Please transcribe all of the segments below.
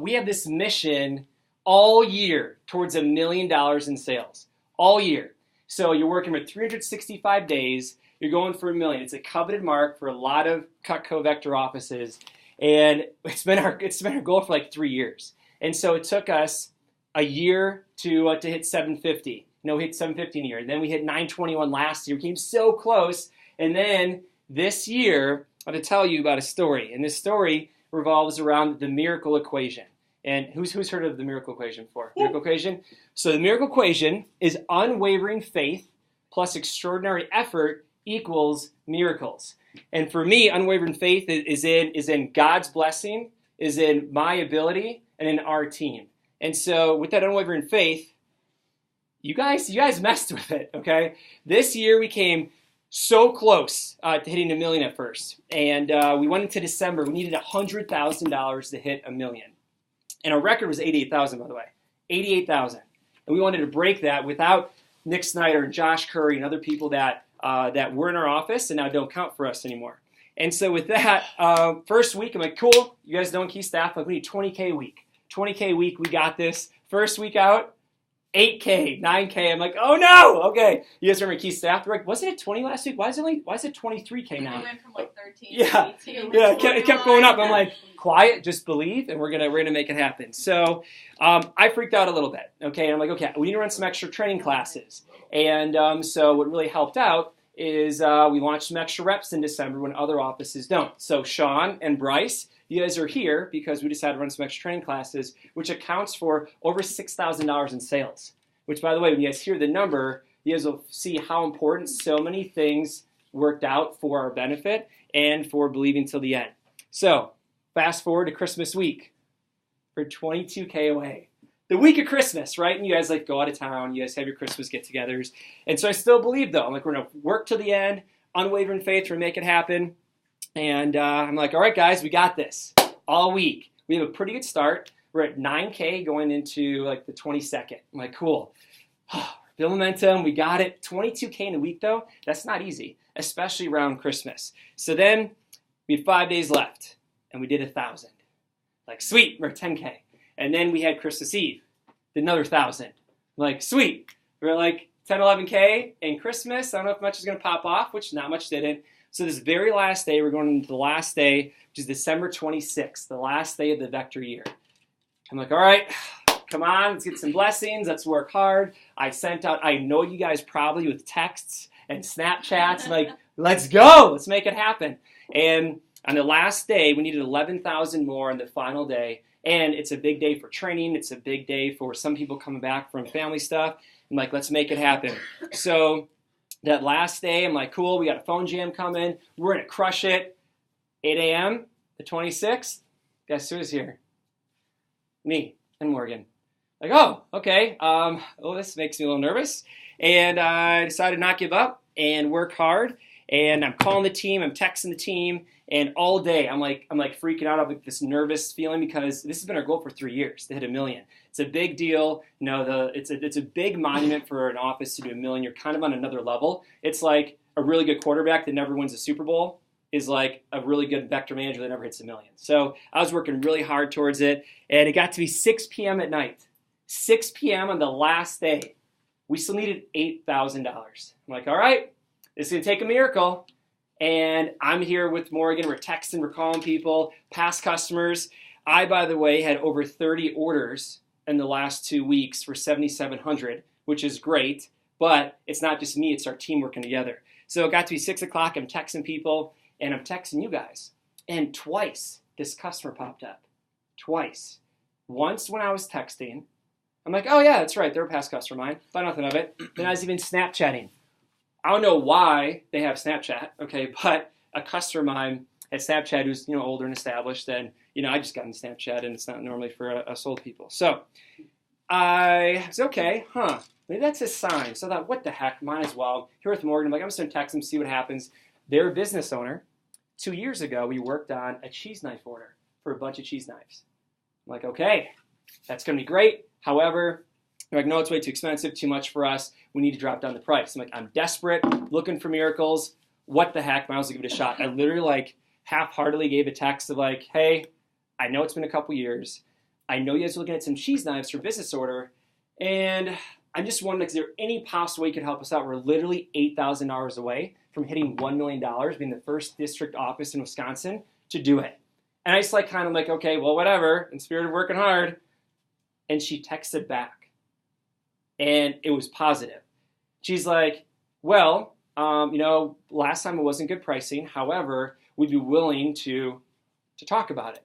we have this mission all year towards $1 million in sales. All year. So you're working for 365 days. You're going for $1 million. It's a coveted mark for a lot of Cutco Vector offices. And it's been our goal for like 3 years. And so it took us a year to hit 750. We hit 750 in a year. And then we hit 921 last year. We came so close. And then this year, I'm going to tell you about a story. And this story revolves around the miracle equation. And who's heard of the miracle equation before? Miracle equation? So the miracle equation is unwavering faith plus extraordinary effort equals miracles. And for me, unwavering faith is in God's blessing, is in my ability, and in our team. And so with that unwavering faith, you guys messed with it, okay? This year we came so close to hitting $1 million at first. And we went into December. We needed $100,000 to hit $1 million. And our record was 88,000, by the way. 88,000. And we wanted to break that without Nick Snyder and Josh Curry and other people that were in our office and now don't count for us anymore. And so with that, first week, I'm like, cool, you guys don't key staff. Like, we need 20K a week. 20K a week, we got this. First week out, 8K, 9K. I'm like, oh no, okay. You guys remember key staff? They're like, wasn't it 20 last week? Why is it 23K now? We went from like 13 yeah, to 18. Yeah, it kept going up. I'm like, quiet, just believe, and we're gonna make it happen. So I freaked out a little bit, okay? And I'm like, okay, we need to run some extra training classes. And so what really helped out is we launched some extra reps in December when other offices don't. So Sean and Bryce, you guys are here because we decided to run some extra training classes, which accounts for over $6,000 in sales. Which, by the way, when you guys hear the number, you guys will see how important so many things worked out for our benefit and for believing till the end. So, fast forward to Christmas week. We're 22K away. The week of Christmas, right? And you guys go out of town. You guys have your Christmas get-togethers. And so I still believe, though. I'm like, we're going to work to the end, unwavering faith, we're going to make it happen. And I'm like, all right, guys, we got this all week. We have a pretty good start. We're at 9K going into the 22nd. I'm like, cool. Build momentum. We got it. 22K in a week, though, that's not easy, especially around Christmas. So then we had 5 days left, and we did 1,000. Like, sweet, we're at 10K. And then we had Christmas Eve, did another 1,000. Like, sweet. We're like 10, 11K, and Christmas, I don't know if much is going to pop off, which not much didn't. So this very last day, we're going into the last day, which is December 26th, the last day of the Vector year. I'm like, all right, come on, let's get some blessings, let's work hard. I sent out, I know you guys probably with texts and Snapchats, like, let's go, let's make it happen. And on the last day, we needed 11,000 more on the final day. And it's a big day for training. It's a big day for some people coming back from family stuff. I'm like, let's make it happen. So that last day, I'm like, cool, we got a phone jam coming. We're going to crush it. 8 a.m., the 26th. Guess who's here? Me and Morgan. Like, oh, okay. This makes me a little nervous. And I decided to not give up and work hard. And I'm calling the team. I'm texting the team. And all day, I'm like freaking out. I have this nervous feeling because this has been our goal for 3 years to hit $1 million. It's a big deal. It's a big monument for an office to do $1 million. You're kind of on another level. It's like a really good quarterback that never wins a Super Bowl is like a really good vector manager that never hits $1 million. So I was working really hard towards it, and it got to be 6 p.m. at night. 6 p.m. on the last day. We still needed $8,000. I'm like, all right, this is going to take a miracle. And I'm here with Morgan. We're texting, we're calling people, past customers. I, by the way, had over 30 orders in the last 2 weeks for 7,700, which is great. But it's not just me, it's our team working together. So it got to be 6 o'clock. I'm texting people, and I'm texting you guys. And twice, this customer popped up. Twice. Once when I was texting, I'm like, oh, yeah, that's right. They're a past customer of mine. Thought nothing of it. Then I was even Snapchatting. I don't know why they have Snapchat, okay, but a customer of mine at Snapchat who's older and established, and I just got in Snapchat, and it's not normally for us old people. So I was okay, maybe that's a sign. So I thought, what the heck, might as well. Here with Morgan, I'm like, I'm just gonna text them, see what happens. They're a business owner. 2 years ago, we worked on a cheese knife order for a bunch of cheese knives. I'm like, okay, that's gonna be great. However, they're like, no, it's way too expensive, too much for us. We need to drop down the price. I'm like, I'm desperate, looking for miracles. What the heck? Might as well give it a shot. I literally half-heartedly gave a text of hey, I know it's been a couple years. I know you guys are looking at some cheese knives for business order, and I'm just wondering, is there any possible way you could help us out? We're literally $8,000 away from hitting $1 million, being the first district office in Wisconsin to do it. And I just like kind of like, okay, well, whatever, in spirit of working hard. And she texted back, and it was positive. She's like, well, last time it wasn't good pricing. However, we'd be willing to talk about it.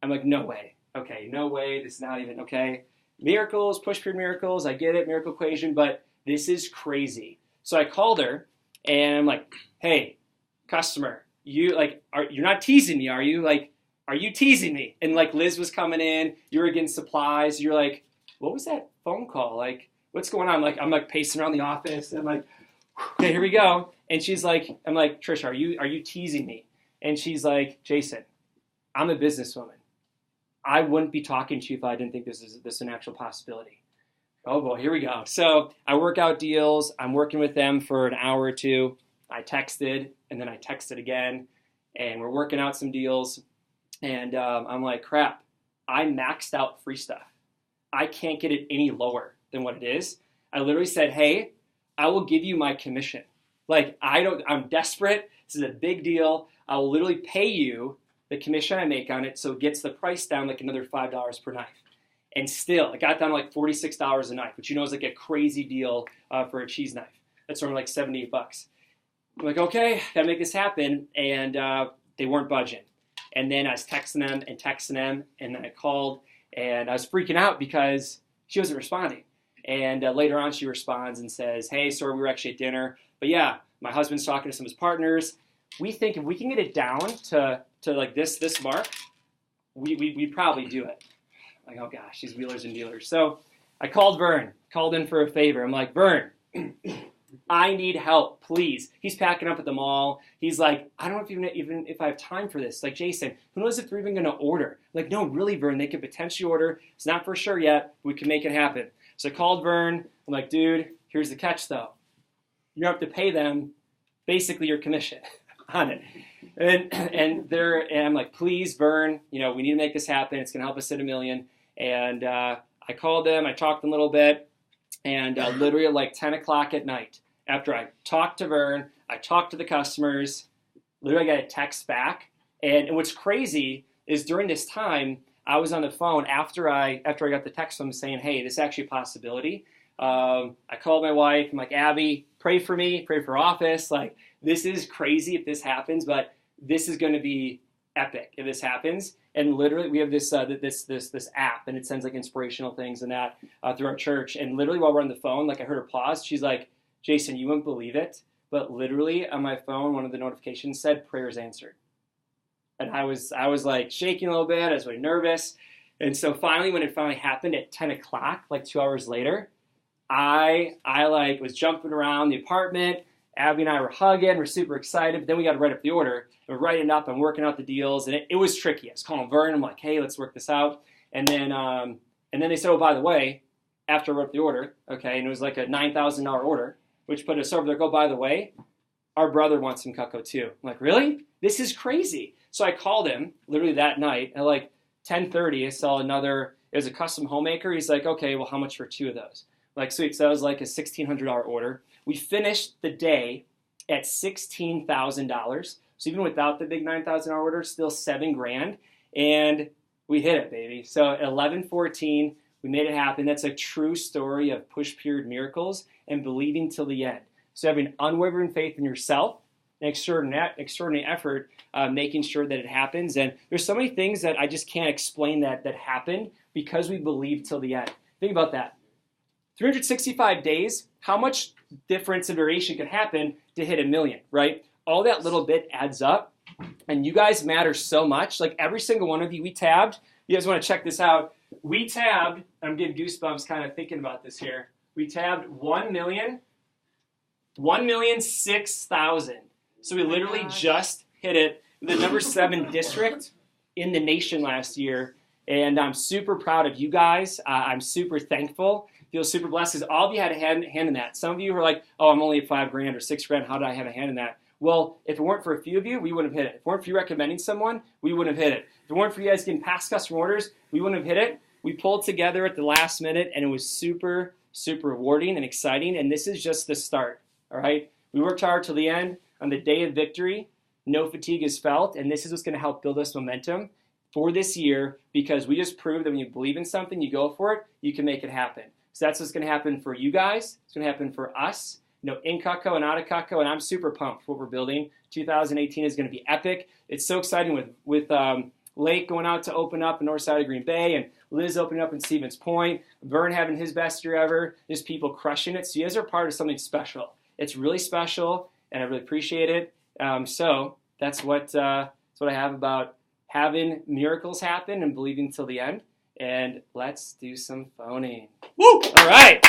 I'm like, no way. Okay, no way. This is not even okay. Miracles, push period miracles. I get it, miracle equation, but this is crazy. So I called her, and I'm like, hey, customer, you're not teasing me, are you? Like, are you teasing me? And like Liz was coming in, you were getting supplies. You're like, what was that phone call? Like, what's going on? Like, I'm like pacing around the office, and I'm like, okay, here we go. And she's like, I'm like, Trish, are you teasing me? And she's like, Jason, I'm a businesswoman. I wouldn't be talking to you if I didn't think this is an actual possibility. Oh boy, here we go. So I work out deals. I'm working with them for an hour or two. I texted, and then I texted again, and we're working out some deals. And I'm like, crap, I maxed out free stuff. I can't get it any lower than what it is. I literally said, hey, I will give you my commission. Like, I'm desperate. This is a big deal. I will literally pay you the commission I make on it, so it gets the price down like another $5 per knife. And still, it got down to like $46 a knife, which is like a crazy deal for a cheese knife. That's only like $78. I'm like, okay, gotta make this happen. And they weren't budging. And then I was texting them, and then I called, and I was freaking out because she wasn't responding. And later on, she responds and says, hey, sorry, we were actually at dinner. But yeah, my husband's talking to some of his partners. We think if we can get it down to like this mark, we'd probably do it. Like, oh gosh, these wheelers and dealers. So I called Vern, called in for a favor. I'm like, Vern, I need help, please. He's packing up at the mall. He's like, I don't know even if I have time for this. Like, Jason, who knows if they're even going to order? Like, no, really, Vern, they could potentially order. It's not for sure yet. We can make it happen. So I called Vern. I'm like, dude, here's the catch, though. You have to pay them basically your commission on it. And I'm like, please, Vern, we need to make this happen. It's going to help us hit $1 million. And I called them. I talked to them a little bit. And literally at like 10 o'clock at night, after I talked to Vern, I talked to the customers, literally I got a text back. And what's crazy is during this time, I was on the phone after I got the text from them saying, hey, this is actually a possibility. I called my wife. I'm like, Abby, pray for me, pray for office. Like, this is crazy if this happens, but this is going to be epic if this happens. And literally, we have this app, and it sends like inspirational things and that through our church. And literally, while we're on the phone, like I heard her pause. She's like, Jason, you wouldn't believe it, but literally on my phone, one of the notifications said prayers answered. And I was like shaking a little bit. I was really nervous. And so finally, when it finally happened at 10 o'clock, like 2 hours later, I like was jumping around the apartment. Abby and I were hugging. We're super excited. But then we got to write up the order. We're writing up and working out the deals. And it was tricky. I was calling Vern. I'm like, hey, let's work this out. And then they said, oh, by the way, after I wrote the order, okay, and it was like a $9,000 order, which put us over there. Go, by the way, our brother wants some Cutco too. I'm like, really? This is crazy. So I called him literally that night at like 10:30. I saw it was a custom homemaker. He's like, okay, well, how much for 2 of those? I'm like, sweet. So that was like a $1,600 order. We finished the day at $16,000. So even without the big $9,000 order, still $7,000. And we hit it, baby. So at 11:14, we made it happen. That's a true story of push period miracles and believing till the end. So having unwavering faith in yourself, and extraordinary effort, making sure that it happens. And there's so many things that I just can't explain that happened because we believed till the end. Think about that. 365 days, how much difference and variation could happen to hit $1 million, right? All that little bit adds up, and you guys matter so much. Like every single one of you, we tabbed. You guys want to check this out? We tabbed, I'm getting goosebumps kind of thinking about this here. We tabbed 1,006,000. So we literally just hit it, the number 7 district in the nation last year. And I'm super proud of you guys. I'm super thankful. Feel super blessed because all of you had a hand in that. Some of you were like, oh, I'm only at $5,000 or $6,000. How did I have a hand in that? Well, if it weren't for a few of you, we wouldn't have hit it. If it weren't for you recommending someone, we wouldn't have hit it. If it weren't for you guys getting past customer orders, we wouldn't have hit it. we pulled together at the last minute, and it was super, super rewarding and exciting, and this is just the start, all right? We worked hard till the end. On the day of victory, no fatigue is felt, and this is what's going to help build us momentum for this year, because we just proved that when you believe in something, you go for it, you can make it happen. So that's what's going to happen for you guys. It's going to happen for us, in Cutco and out of Cutco, and I'm super pumped for what we're building. 2018 is going to be epic. It's so exciting with Lake going out to open up in north side of Green Bay, and Liz opening up in Stevens Point, Vern having his best year ever, just people crushing it. So you guys are part of something special. It's really special, and I really appreciate it. So that's what I have about having miracles happen and believing till the end. And let's do some phoning. Woo! All right.